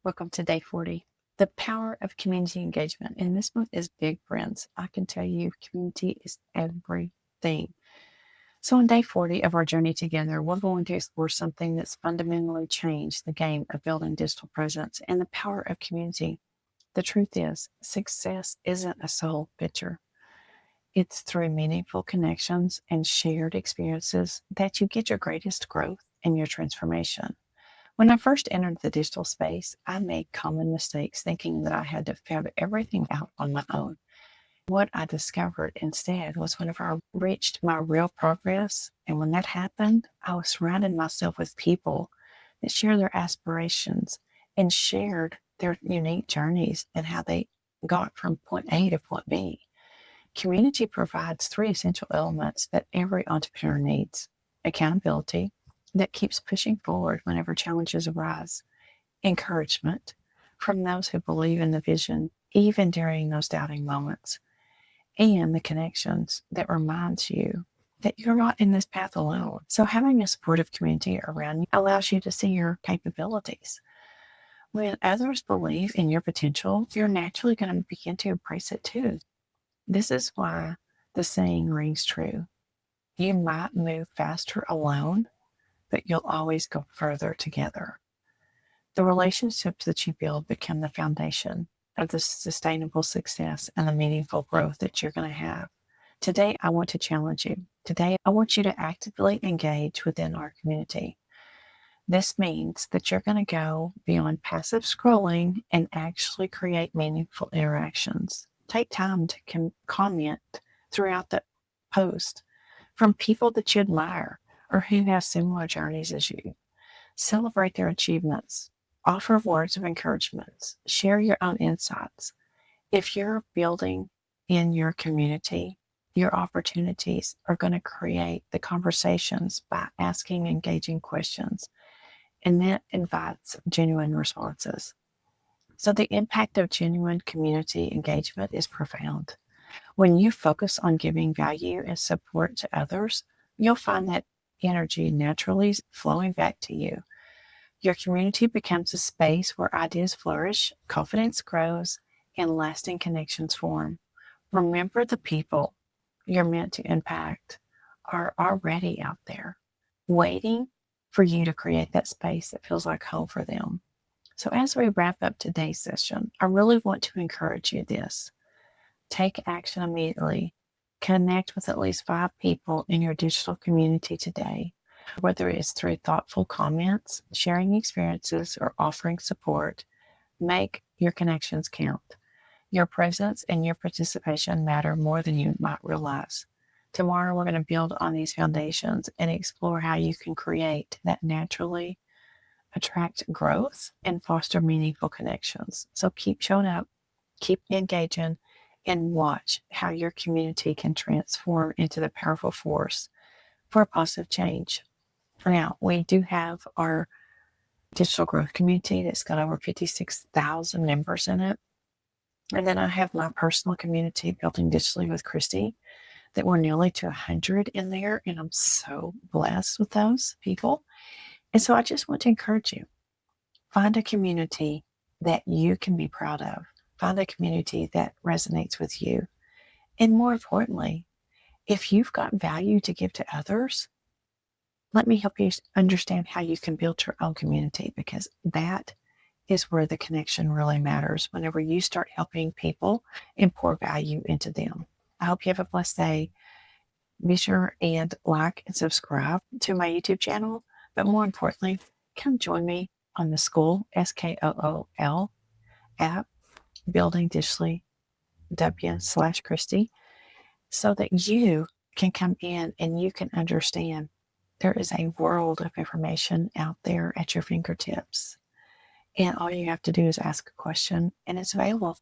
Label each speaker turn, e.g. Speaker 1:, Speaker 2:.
Speaker 1: Welcome to day 40. The power of community engagement. And this month is big, friends. I can tell you, community is everything. So, on day 40 of our journey together, we're going to explore something that's fundamentally changed the game of building digital presence and the power of community. The truth is, success isn't a solo picture, it's through meaningful connections and shared experiences that you get your greatest growth and your transformation. When I first entered the digital space, I made common mistakes thinking that I had to figure everything out on my own. What I discovered instead was whenever I reached my real progress, and when that happened, I was surrounding myself with people that share their aspirations and shared their unique journeys and how they got from point A to point B. Community provides three essential elements that every entrepreneur needs: accountability, that keeps pushing forward whenever challenges arise; encouragement from those who believe in the vision, even during those doubting moments; and the connections that reminds you that you're not in this path alone. So having a supportive community around you allows you to see your capabilities. When others believe in your potential, you're naturally going to begin to embrace it too. This is why the saying rings true. You might move faster alone, but you'll always go further together. The relationships that you build become the foundation of the sustainable success and the meaningful growth that you're going to have. Today, I want to challenge you. Today, I want you to actively engage within our community. This means that you're going to go beyond passive scrolling and actually create meaningful interactions. Take time to comment throughout the post from people that you admire or who have similar journeys as you. Celebrate their achievements. Offer words of encouragement. Share your own insights. If you're building in your community, your opportunities are going to create the conversations by asking engaging questions, and that invites genuine responses. So the impact of genuine community engagement is profound. When you focus on giving value and support to others, you'll find that energy naturally flowing back to you. Your community becomes a space where ideas flourish, confidence grows, and lasting connections form. Remember, the people you're meant to impact are already out there, waiting for you to create that space that feels like home for them. So as we wrap up today's session, I really want to encourage you this. Take action immediately. Connect with at least 5 people in your digital community today, whether it's through thoughtful comments, sharing experiences, or offering support. Make your connections count. Your presence and your participation matter more than you might realize. Tomorrow, we're going to build on these foundations and explore how you can create that naturally attract growth and foster meaningful connections. So keep showing up, keep engaging, and watch how your community can transform into the powerful force for a positive change. For now, we do have our digital growth community that's got over 56,000 members in it. And then I have my personal community, Building Digitally with Christy, that we're nearly to 100 in there. And I'm so blessed with those people. And so I just want to encourage you. Find a community that you can be proud of. Find a community that resonates with you. And more importantly, if you've got value to give to others, let me help you understand how you can build your own community, because that is where the connection really matters whenever you start helping people and pour value into them. I hope you have a blessed day. Be sure and like and subscribe to my YouTube channel. But more importantly, come join me on the School, SKOOL app, Building Digitally W/Christy, so that you can come in and you can understand there is a world of information out there at your fingertips. And all you have to do is ask a question, and it's available.